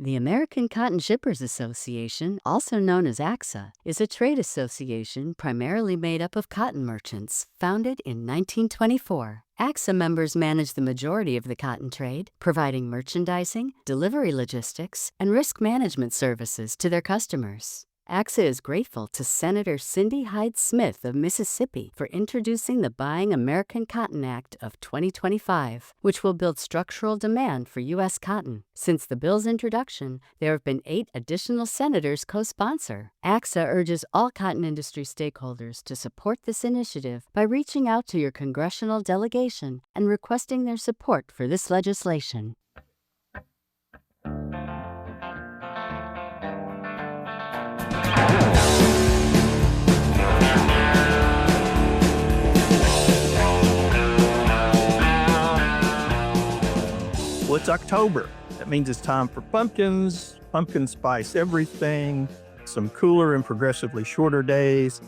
The American Cotton Shippers Association, also known as AXA, is a trade association primarily made up of cotton merchants, founded in 1924. AXA members manage the majority of the cotton trade, providing merchandising, delivery logistics, and risk management services to their customers. AXA is grateful to Senator Cindy Hyde Smith of Mississippi for introducing the Buying American Cotton Act of 2025, which will build structural demand for U.S. cotton. Since the bill's introduction, there have been 8 additional senators co-sponsor. AXA urges all cotton industry stakeholders to support this initiative by reaching out to your congressional delegation and requesting their support for this legislation. Well, it's October. That means it's time for pumpkins, pumpkin spice everything, some cooler and progressively shorter days,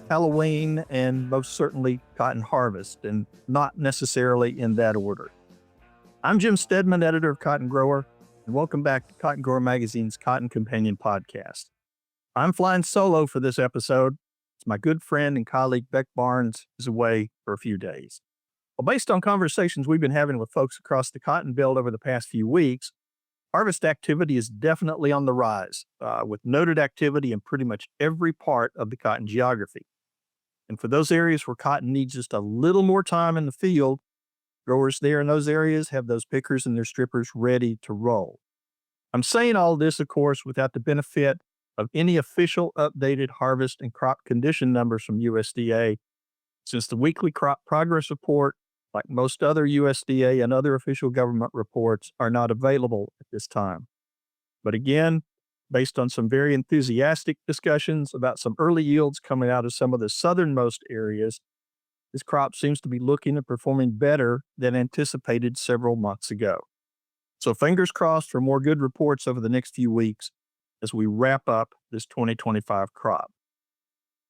Halloween, and most certainly cotton harvest, and not necessarily in that order. I'm Jim Stedman, editor of Cotton Grower, and welcome back to Cotton Grower Magazine's Cotton Companion podcast. I'm flying solo for this episode. It's my good friend and colleague Beck Barnes is away for a few days. Well, based on conversations we've been having with folks across the cotton belt over the past few weeks, harvest activity is definitely on the rise, with noted activity in pretty much every part of the cotton geography. And for those areas where cotton needs just a little more time in the field, growers there in those areas have those pickers and their strippers ready to roll. I'm saying all this, of course, without the benefit of any official updated harvest and crop condition numbers from USDA, since the weekly crop progress report, like most other USDA and other official government reports, are not available at this time. But again, based on some very enthusiastic discussions about some early yields coming out of some of the southernmost areas, this crop seems to be looking and performing better than anticipated several months ago. So fingers crossed for more good reports over the next few weeks as we wrap up this 2025 crop.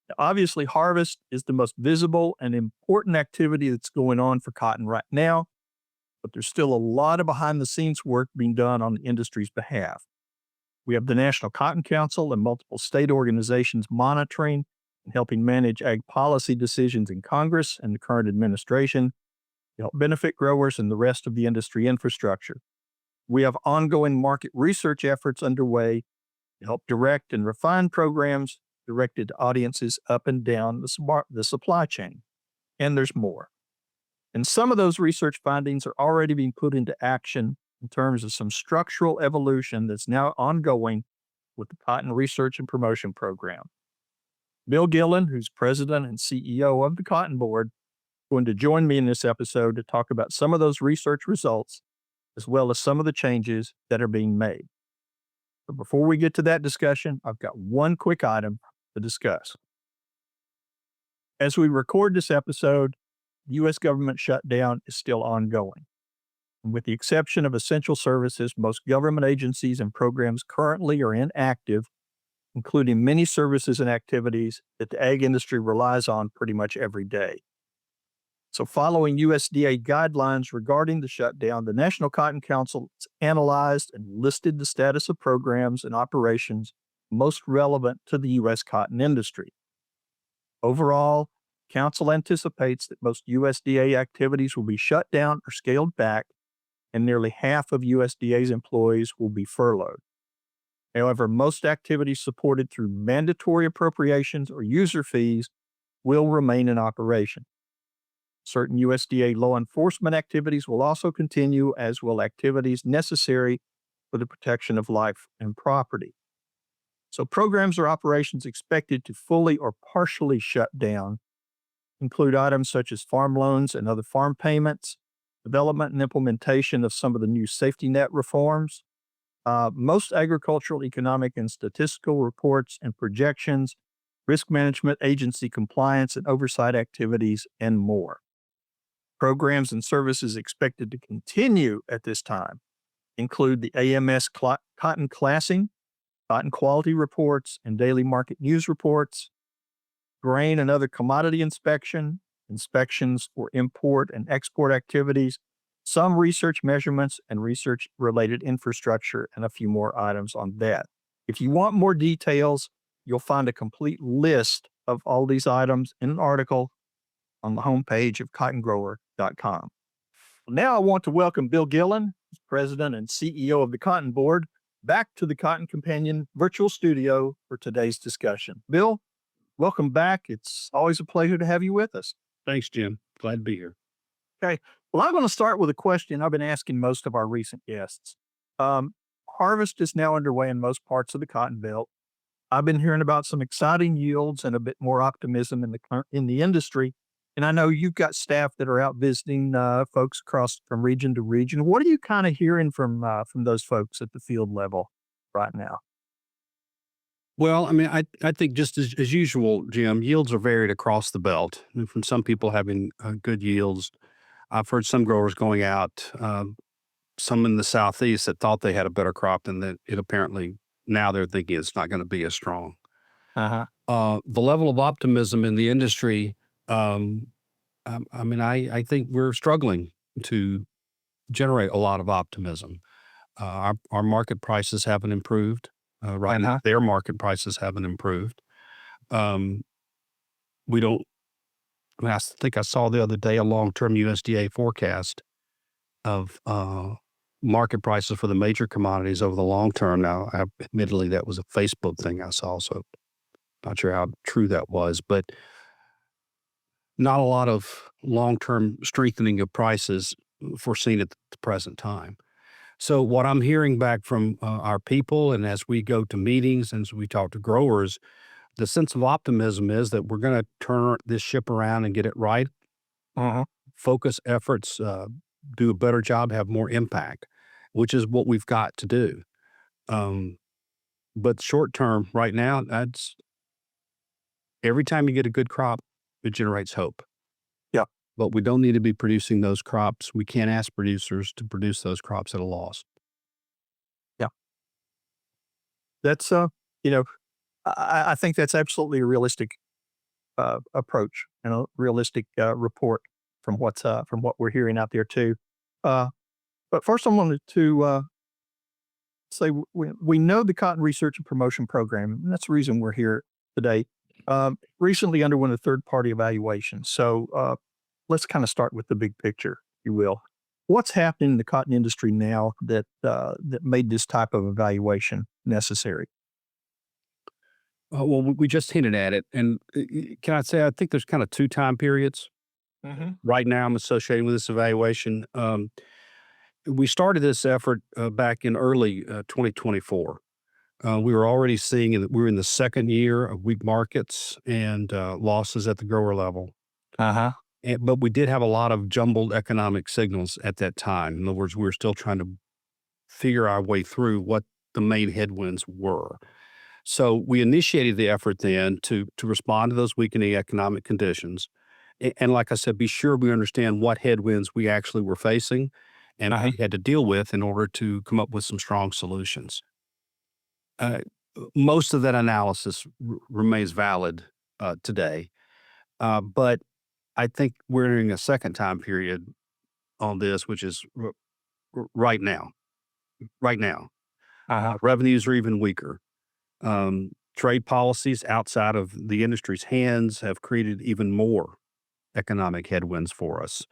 Now, obviously, harvest is the most visible and important activity that's going on for cotton right now, but there's still a lot of behind-the-scenes work being done on the industry's behalf. We have the National Cotton Council and multiple state organizations monitoring and helping manage ag policy decisions in Congress and the current administration to help benefit growers and the rest of the industry infrastructure. We have ongoing market research efforts underway to help direct and refine programs directed to audiences up and down the supply chain. And there's more. And some of those research findings are already being put into action in terms of some structural evolution that's now ongoing with the Cotton Research and Promotion Program. Bill Gillon, who's president and CEO of the Cotton Board, is going to join me in this episode to talk about some of those research results, as well as some of the changes that are being made. But before we get to that discussion, I've got one quick item to discuss. As we record this episode, the U.S. government shutdown is still ongoing. And with the exception of essential services, most government agencies and programs currently are inactive, including many services and activities that the ag industry relies on pretty much every day. So following USDA guidelines regarding the shutdown, the National Cotton Council has analyzed and listed the status of programs and operations most relevant to the U.S. cotton industry. Overall, the Council anticipates that most USDA activities will be shut down or scaled back, and nearly half of USDA's employees will be furloughed. However, most activities supported through mandatory appropriations or user fees will remain in operation. Certain USDA law enforcement activities will also continue, as will activities necessary for the protection of life and property. So programs or operations expected to fully or partially shut down include items such as farm loans and other farm payments, development and implementation of some of the new safety net reforms, most agricultural, economic, and statistical reports and projections, risk management agency compliance and oversight activities, and more. Programs and services expected to continue at this time include the AMS cotton classing, cotton quality reports and daily market news reports, grain and other commodity inspections for import and export activities, some research measurements and research related infrastructure, and a few more items on that. If you want more details, you'll find a complete list of all these items in an article on the homepage of cottongrower.com. Now I want to welcome Bill Gillon, President and CEO of the Cotton Board, back to the Cotton Companion virtual studio for today's discussion. Bill, welcome back. It's always a pleasure to have you with us. Thanks, Jim. Glad to be here. Okay. Well, I'm going to start with a question I've been asking most of our recent guests. Harvest is now underway in most parts of the Cotton Belt. I've been hearing about some exciting yields and a bit more optimism in the industry. And I know you've got staff that are out visiting folks across from region to region. What are you kind of hearing from those folks at the field level right now? Well, I mean, I think just as usual, Jim, yields are varied across the belt. I mean, from some people having good yields. I've heard some growers going out, some in the southeast that thought they had a better crop than that it apparently now they're thinking it's not going to be as strong. Uh-huh. The level of optimism in the industry, um, I mean, I think we're struggling to generate a lot of optimism. Our market prices haven't improved. Right now, Uh-huh. their market prices haven't improved. Um, we don't. I mean, I think I saw the other day a long-term USDA forecast of market prices for the major commodities over the long term. Now, admittedly, that was a Facebook thing I saw, so not sure how true that was, but not a lot of long-term strengthening of prices foreseen at the present time. So what I'm hearing back from our people, and as we go to meetings and as we talk to growers, the sense of optimism is that we're going to turn this ship around and get it right. Uh-huh. Focus efforts, do a better job, have more impact, which is what we've got to do. Um, but short term, right now, that's every time you get a good crop, it generates hope. Yeah. But we don't need to be producing those crops. We can't ask producers to produce those crops at a loss. Yeah. That's you know, I think that's absolutely a realistic approach and a realistic report from what we're hearing out there too. Uh, but first, I wanted to say we know the Cotton Research and Promotion Program, and that's the reason we're here today. Recently underwent a third party evaluation. So let's kind of start with the big picture, if you will. What's happening in the cotton industry now that made this type of evaluation necessary? Well, we just hinted at it, and can I say I think there's kind of two time periods. Hmm. Right now, I'm associating with this evaluation. We started this effort back in early 2024. We were already seeing that we were in the second year of weak markets and losses at the grower level. Uh-huh. But we did have a lot of jumbled economic signals at that time. In other words, we were still trying to figure our way through what the main headwinds were. So we initiated the effort then to respond to those weakening economic conditions. And like I said, be sure we understand what headwinds we actually were facing and Uh-huh. we had to deal with in order to come up with some strong solutions. Uh, Most of that analysis remains valid today, but I think we're entering a second time period on this, which is right now. Right now, Uh-huh. revenues are even weaker. Trade policies outside of the industry's hands have created even more economic headwinds for us.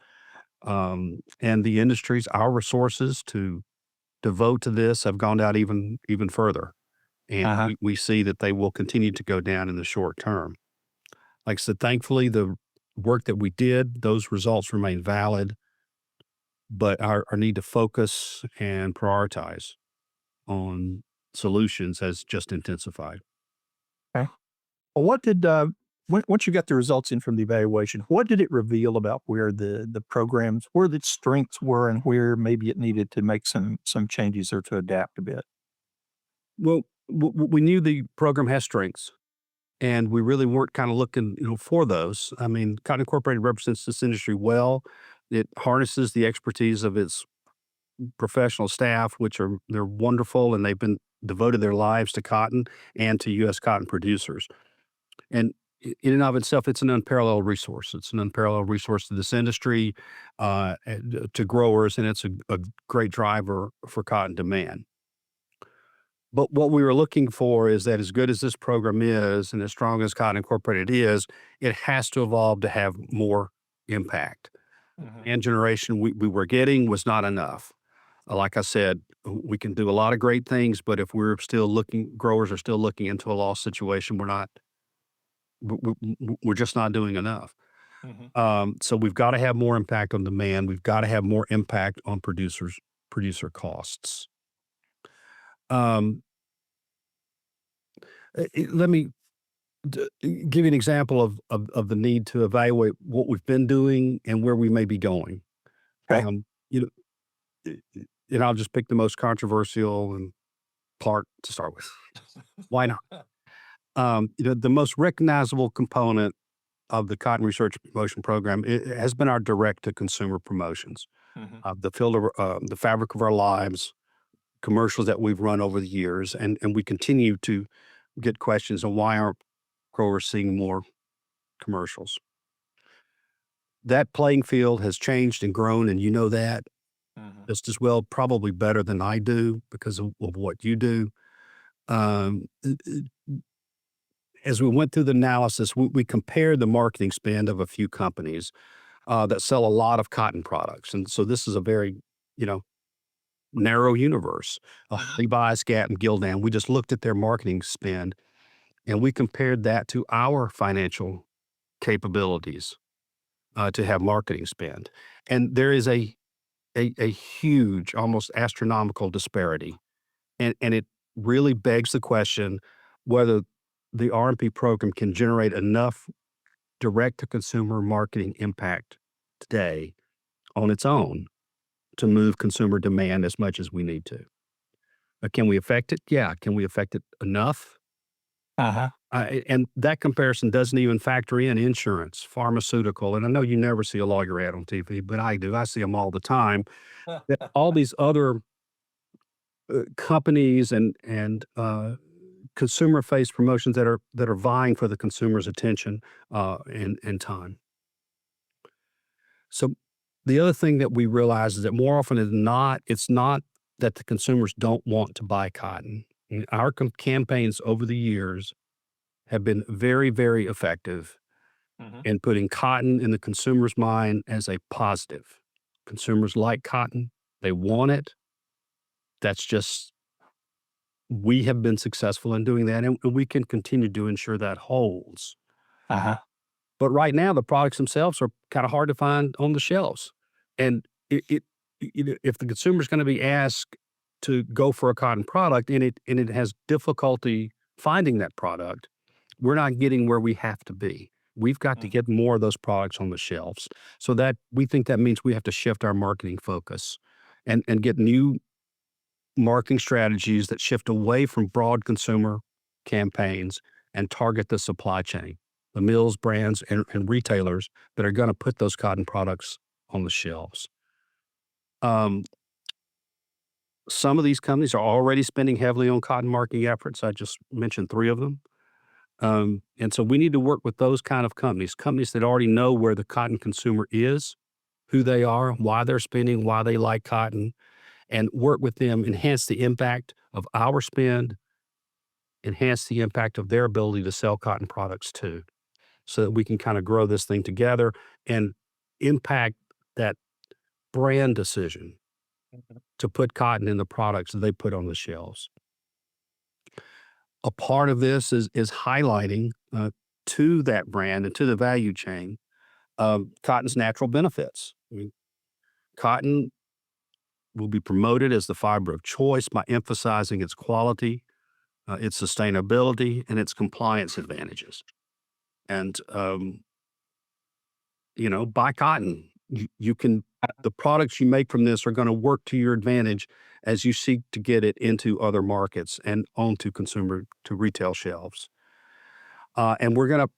And the industries, our resources to devote to this have gone down even further. And Uh-huh. we see that they will continue to go down in the short term. Like I said, thankfully, the work that we did, those results remain valid, but our need to focus and prioritize on solutions has just intensified. Okay. Well, what did once you got the results in from the evaluation, what did it reveal about where the programs, where the strengths were, and where maybe it needed to make some changes or to adapt a bit? Well, we knew the program has strengths, and we really weren't kind of looking, for those. I mean, Cotton Incorporated represents this industry well. It harnesses the expertise of its professional staff, which they're wonderful, and they've been devoted their lives to cotton and to U.S. cotton producers. And in and of itself, it's an unparalleled resource. It's an unparalleled resource to this industry, and to growers, and it's a great driver for cotton demand. But what we were looking for is that as good as this program is and as strong as Cotton Incorporated is, it has to evolve to have more impact. Mhm. And generation we were getting was not enough. Like I said, we can do a lot of great things, but if we're still looking, growers are still looking into a loss situation, we're just not doing enough. Mhm. So we've got to have more impact on demand. We've got to have more impact on producer costs. Um, Let me give you an example of the need to evaluate what we've been doing and where we may be going. Okay. You know, and I'll just pick the most controversial and part to start with. Why not? The most recognizable component of the Cotton Research Promotion Program has been our direct to consumer promotions, Mhm. the fabric of our lives, commercials that we've run over the years, and we continue to get questions on why aren't growers seeing more commercials. That playing field has changed and grown, and you know that Mhm. just as well, probably better than I do because of what you do. Um, as we went through the analysis, we compared the marketing spend of a few companies that sell a lot of cotton products, and so this is a very, you know, narrow universe. Mhm. Levi's, Gap, and Gildan. We just looked at their marketing spend, and we compared that to our financial capabilities to have marketing spend, and there is a huge, almost astronomical disparity. And it really begs the question whether the R&P program can generate enough direct to consumer marketing impact today on its own to move consumer demand as much as we need to. Can we affect it? Yeah. Can we affect it enough? Uh-huh. And that comparison doesn't even factor in insurance, pharmaceutical. And I know you never see a lawyer ad on TV, but I do. I see them all the time. That all these other companies and consumer-faced promotions that are vying for the consumer's attention, and time. So, the other thing that we realize is that more often than not, it's not that the consumers don't want to buy cotton. Our campaigns over the years have been very, very effective Mhm. in putting cotton in the consumer's mind as a positive. Consumers like cotton, they want it. That's just we have been successful in doing that, and we can continue to ensure that holds. Uh-huh. But right now, the products themselves are kinda hard to find on the shelves, and if the consumer's gonna be asked to go for a cotton product and it has difficulty finding that product, we're not getting where we have to be. We've got to Mhm. get more of those products on the shelves. So that we think that means we have to shift our marketing focus and get new marketing strategies that shift away from broad consumer campaigns and target the supply chain, the mills, brands, and retailers that are going to put those cotton products on the shelves. Um, some of these companies are already spending heavily on cotton marketing efforts. I just mentioned three of them. And so we need to work with those kind of companies that already know where the cotton consumer is, who they are, why they're spending, why they like cotton, and work with them, enhance the impact of our spend, enhance the impact of their ability to sell cotton products too, so that we can kind of grow this thing together and impact that brand decision Mhm. to put cotton in the products that they put on the shelves. A part of this is highlighting to that brand and to the value chain cotton's natural benefits. I mean, cotton will be promoted as the fiber of choice by emphasizing its quality, its sustainability, and its compliance advantages. And buy cotton. You can the products you make from this are going to work to your advantage as you seek to get it into other markets and onto consumer to retail shelves. And we're going to,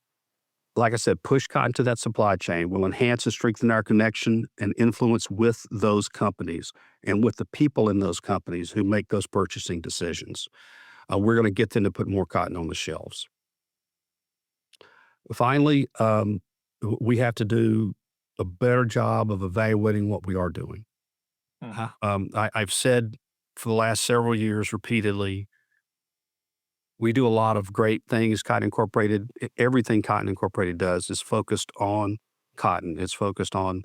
like I said, push cotton to that supply chain. We'll enhance and strengthen our connection and influence with those companies and with the people in those companies who make those purchasing decisions. We're going to get them to put more cotton on the shelves. Finally, we have to do a better job of evaluating what we are doing. I've said for the last several years repeatedly, we do a lot of great things. Cotton Incorporated, everything Cotton Incorporated does is focused on cotton. It's focused on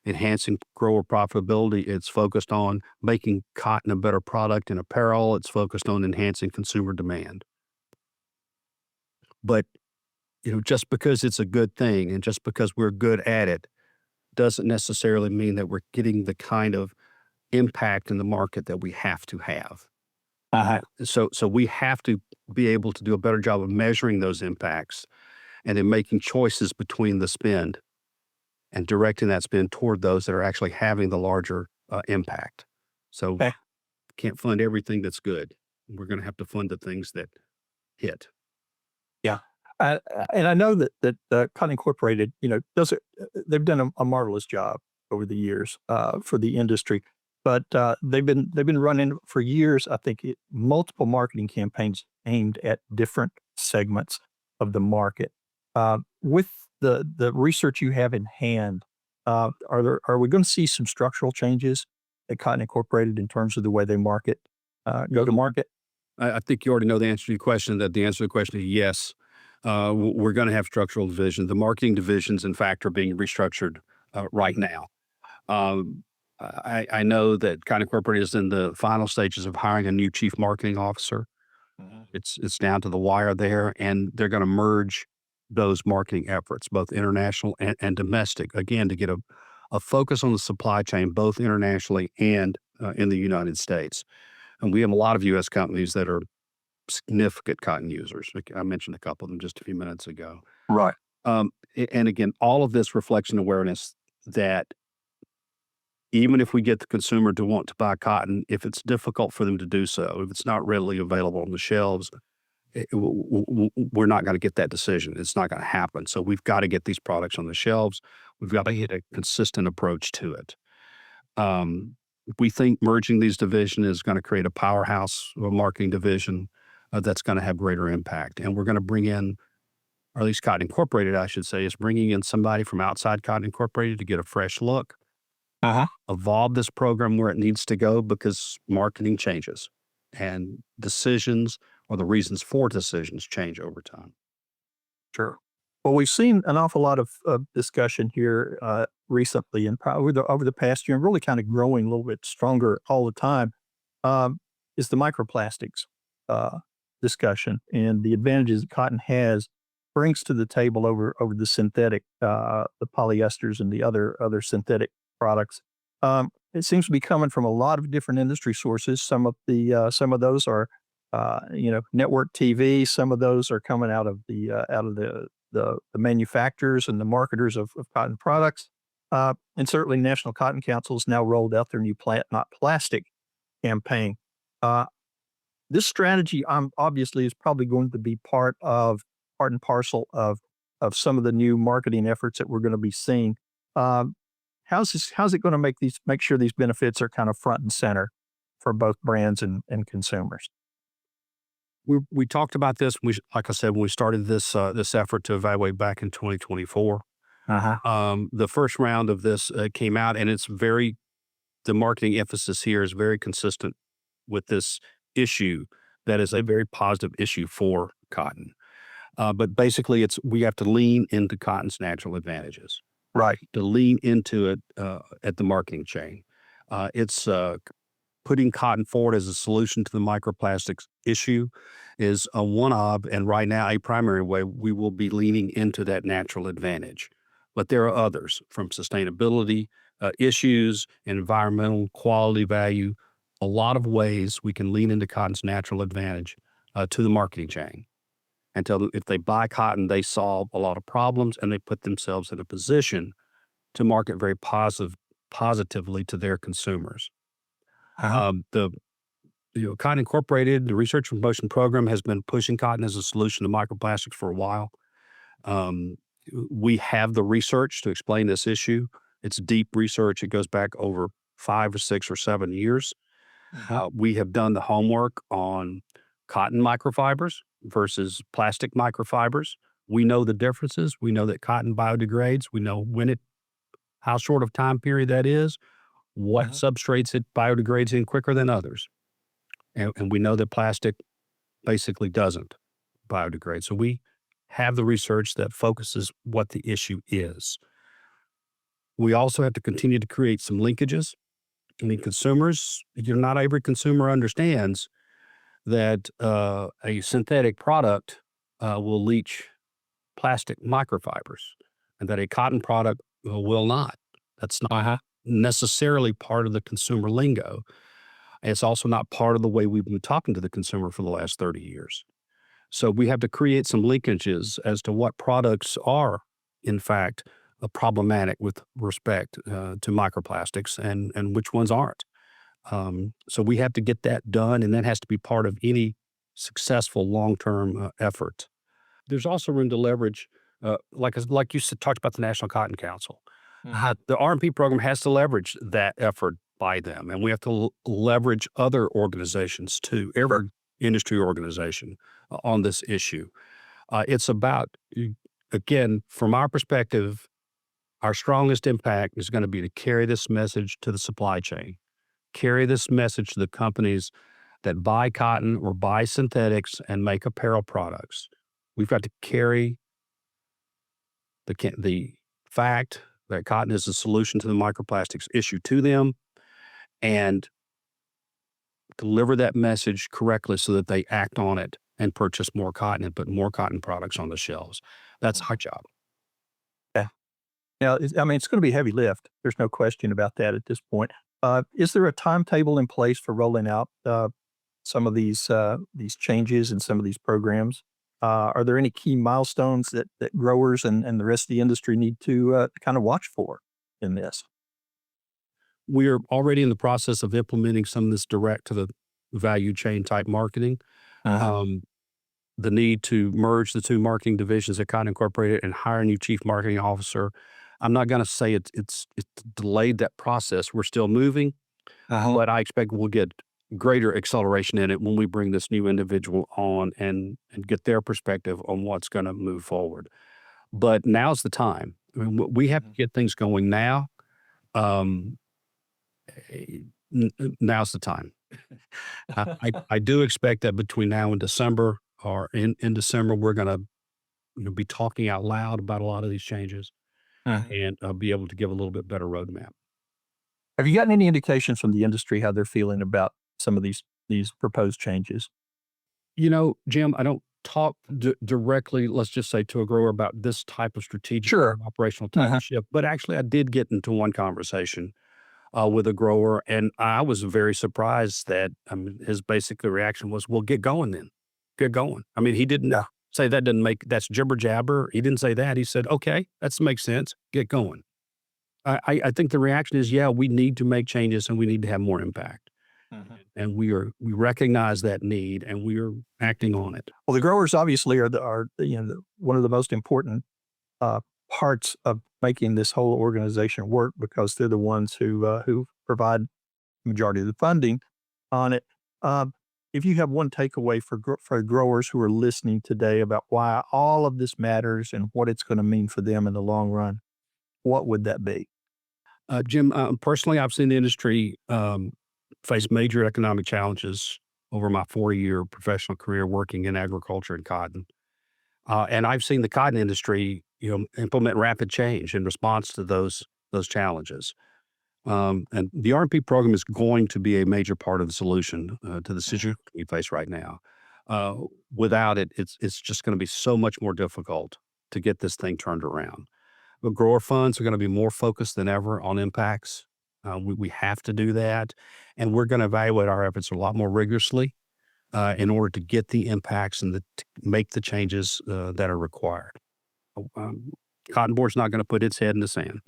enhancing grower profitability. It's focused on making cotton a better product in apparel. It's focused on enhancing consumer demand. But just because it's a good thing and just because we're good at it doesn't necessarily mean that we're getting the kind of impact in the market that we have to have. So we have to be able to do a better job of measuring those impacts and then making choices between the spend and directing that spend toward those that are actually having the larger impact. So Okay. can't fund everything that's good. We're going to have to fund the things that hit. Yeah. Uh, and I know that Cotton Incorporated, does it. They've done a marvelous job over the years for the industry, but they've been running for years. I think multiple marketing campaigns aimed at different segments of the market. With the research you have in hand, are we going to see some structural changes at Cotton Incorporated in terms of the way they go to market? I think you already know the answer to your question, that the answer to the question is yes. We're going to have structural division. The marketing divisions, in fact, are being restructured right now. I know that Cotton Incorporated is in the final stages of hiring a new chief marketing officer. It's down to the wire there, and they're going to merge those marketing efforts, both international and domestic, again, to get a focus on the supply chain, both internationally and in the United States. And we have a lot of U.S. companies that are significant cotton users. I mentioned a couple of them just a few minutes ago. Right. And again, all of this reflects an awareness that even if we get the consumer to want to buy cotton, if it's difficult for them to do so, if it's not readily available on the shelves, we're not going to get that decision. It's not going to happen. So we've got to get these products on the shelves. We've got to get a consistent approach to it. We think merging these divisions is going to create a powerhouse, a marketing division that's going to have greater impact. And we're going to bring in, or at least Cotton Incorporated, I should say, is bringing in somebody from outside Cotton Incorporated to get a fresh look, evolve this program where it needs to go because marketing changes and decisions or the reasons for decisions change over time. Sure. Well, we've seen an awful lot of discussion here recently and over the past year, and really kind of growing a little bit stronger all the time, is the microplastics discussion and the advantages that cotton brings to the table over the synthetic, the polyesters and the other synthetic products. It seems to be coming from a lot of different industry sources. Some of those are network TV. Some of those are coming out of the manufacturers and the marketers of cotton products. And certainly National Cotton Council has now rolled out their new Plant Not Plastic campaign. This strategy obviously is probably going to be part and parcel of some of the new marketing efforts that we're going to be seeing. How's it going to make sure these benefits are kind of front and center for both brands and consumers? We talked about this, like I said, when we started this effort to evaluate back in 2024. The first round of this came out, and the marketing emphasis here is very consistent with this issue that is a very positive issue for cotton. But basically, we have to lean into cotton's natural advantages. Right. To lean into it at the marketing chain. It's putting cotton forward as a solution to the microplastics issue is a one-of, and right now a primary way we will be leaning into that natural advantage. But there are others, from sustainability issues, environmental quality value, a lot of ways we can lean into cotton's natural advantage to the marketing chain. Until if they buy cotton, they solve a lot of problems and they put themselves in a position to market very positively to their consumers. The Cotton Incorporated, the Research and Promotion Program, has been pushing cotton as a solution to microplastics for a while. We have the research to explain this issue. It's deep research. It goes back over 5 or 6 or 7 years. We have done the homework on cotton microfibers versus plastic microfibers. We know the differences. We know that cotton biodegrades. We know how short of time period that is, what substrates it biodegrades in quicker than others. And we know that plastic basically doesn't biodegrade. So we have the research that focuses what the issue is. We also have to continue to create some linkages. I mean, not every consumer understands that a synthetic product will leach plastic microfibers and that a cotton product will not. That's not necessarily part of the consumer lingo. It's also not part of the way we've been talking to the consumer for the last 30 years. So we have to create some linkages as to what products are, in fact, problematic with respect to microplastics and which ones aren't. So we have to get that done, and that has to be part of any successful long-term effort. There's also room to leverage, like you said, talked about the National Cotton Council. The R&P program has to leverage that effort by them, and we have to leverage other organizations too, every industry organization on this issue. It's about, again, from our perspective, our strongest impact is going to be to carry this message to the supply chain, carry this message to the companies that buy cotton or buy synthetics and make apparel products. We've got to carry the fact that cotton is a solution to the microplastics issue to them and deliver that message correctly so that they act on it and purchase more cotton and put more cotton products on the shelves. That's our job. Yeah. Now, it's going to be a heavy lift. There's no question about that at this point. Is there a timetable in place for rolling out some of these changes and some of these programs? Are there any key milestones that growers and the rest of the industry need to kind of watch for in this? We are already in the process of implementing some of this direct to the value chain type marketing. The need to merge the two marketing divisions at Cotton Incorporated and hire a new chief marketing officer. I'm not going to say it's delayed that process. We're still moving, but I expect we'll get greater acceleration in it when we bring this new individual on and get their perspective on what's going to move forward. But now's the time. I mean, we have to get things going now. Now's the time. I do expect that between now and December or in December, we're going to be talking out loud about a lot of these changes and be able to give a little bit better roadmap. Have you gotten any indications from the industry how they're feeling about some of these proposed changes? Jim, I don't talk directly, let's just say, to a grower about this type of strategic or operational type shift, but actually I did get into one conversation with a grower, and I was very surprised that his basic reaction was, well, get going then. Get going. I mean, he didn't say that's jibber jabber. He didn't say that. He said, okay, that makes sense. Get going. I think the reaction is, yeah, we need to make changes and we need to have more impact. And we recognize that need and we are acting on it. Well, the growers obviously are one of the most important parts of making this whole organization work because they're the ones who provide the majority of the funding on it. If you have one takeaway for growers who are listening today about why all of this matters and what it's going to mean for them in the long run, what would that be? Jim, personally, I've seen the industry face major economic challenges over my 4-year professional career working in agriculture and cotton. And I've seen the cotton industry, implement rapid change in response to those challenges. And the R&P program is going to be a major part of the solution to the situation we face right now. Without it, it's just going to be so much more difficult to get this thing turned around. But grower funds are going to be more focused than ever on impacts. We have to do that, and we're going to evaluate our efforts a lot more rigorously in order to get the impacts and to make the changes that are required. Cotton Board's not going to put its head in the sand.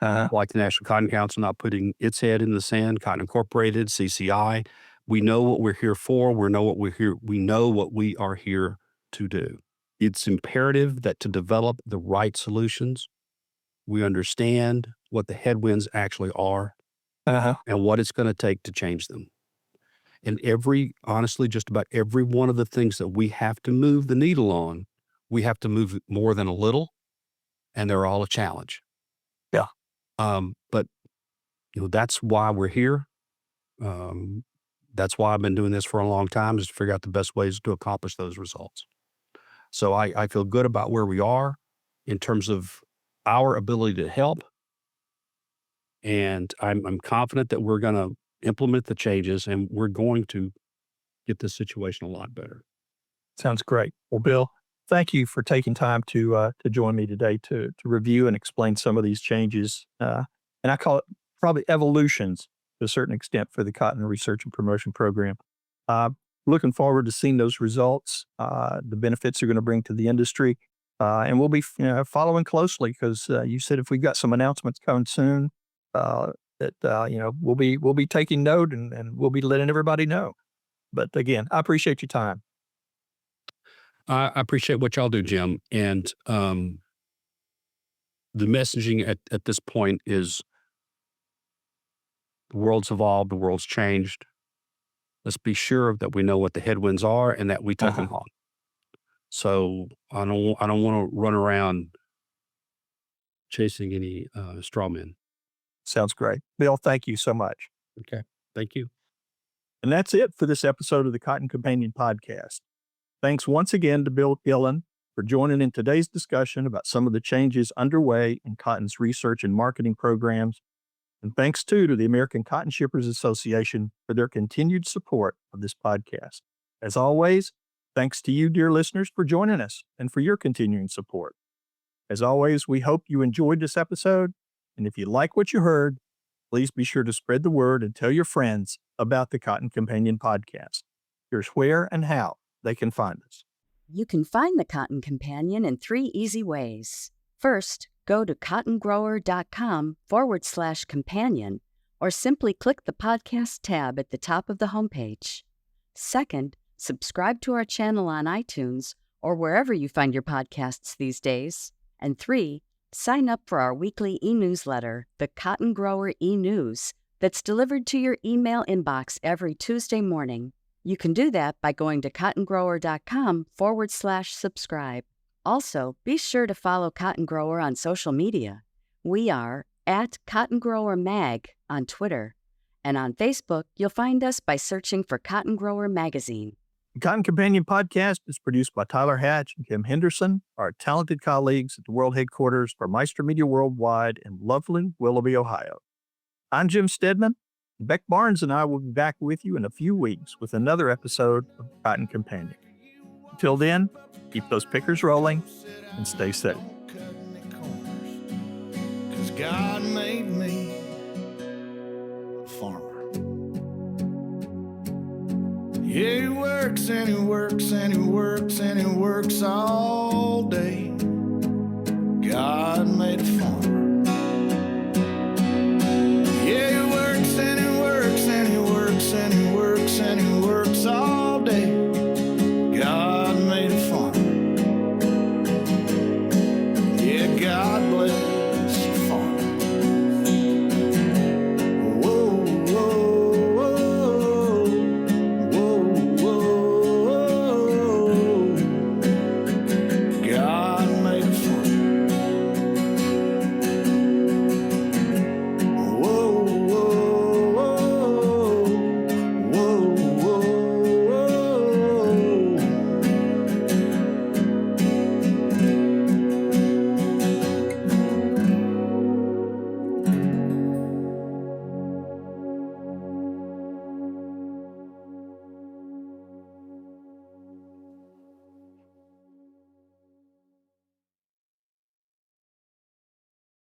Like the National Cotton Council not putting its head in the sand, Cotton Incorporated, CCI. We know what we're here for. We know what we are here to do. It's imperative that to develop the right solutions, we understand what the headwinds actually are and what it's going to take to change them. And honestly, just about every one of the things that we have to move the needle on, we have to move more than a little, and they're all a challenge. Yeah. But that's why we're here. That's why I've been doing this for a long time, is to figure out the best ways to accomplish those results. So I feel good about where we are in terms of our ability to help. And I'm confident that we're going to implement the changes, and we're going to get this situation a lot better. Sounds great. Well, Bill, thank you for taking time to join me today to review and explain some of these changes. And I call it probably evolutions to a certain extent for the Cotton Research and Promotion Program. Looking forward to seeing those results, the benefits they're going to bring to the industry. And we'll be following closely because you said if we've got some announcements coming soon, we'll be taking note and we'll be letting everybody know. But again, I appreciate your time. I appreciate what y'all do, Jim. And the messaging at this point is the world's evolved, the world's changed. Let's be sure that we know what the headwinds are and that we take them on. So I don't want to run around chasing any straw men. Sounds great. Bill, thank you so much. Okay. Thank you. And that's it for this episode of the Cotton Companion Podcast. Thanks once again to Bill Gillon for joining in today's discussion about some of the changes underway in cotton's research and marketing programs. And thanks too to the American Cotton Shippers Association for their continued support of this podcast. As always, thanks to you, dear listeners, for joining us and for your continuing support. As always, we hope you enjoyed this episode. And if you like what you heard, please be sure to spread the word and tell your friends about the Cotton Companion Podcast. Here's where and how they can find us. You can find the Cotton Companion in 3 easy ways. First, go to cottongrower.com/companion or simply click the podcast tab at the top of the homepage. Second, subscribe to our channel on iTunes or wherever you find your podcasts these days. And 3, sign up for our weekly e-newsletter, the Cotton Grower e-News, that's delivered to your email inbox every Tuesday morning. You can do that by going to cottongrower.com/subscribe. Also, be sure to follow Cotton Grower on social media. We are at Cotton Grower Mag on Twitter. And on Facebook, you'll find us by searching for Cotton Grower Magazine. The Cotton Companion Podcast is produced by Tyler Hatch and Kim Henderson, our talented colleagues at the world headquarters for Meister Media Worldwide in lovely Willoughby, Ohio. I'm Jim Stedman. Beck Barnes and I will be back with you in a few weeks with another episode of Cotton Companion. Until then, keep those pickers rolling and stay safe. Because God made me a farmer. Yeah, he works and he works and he works and he works all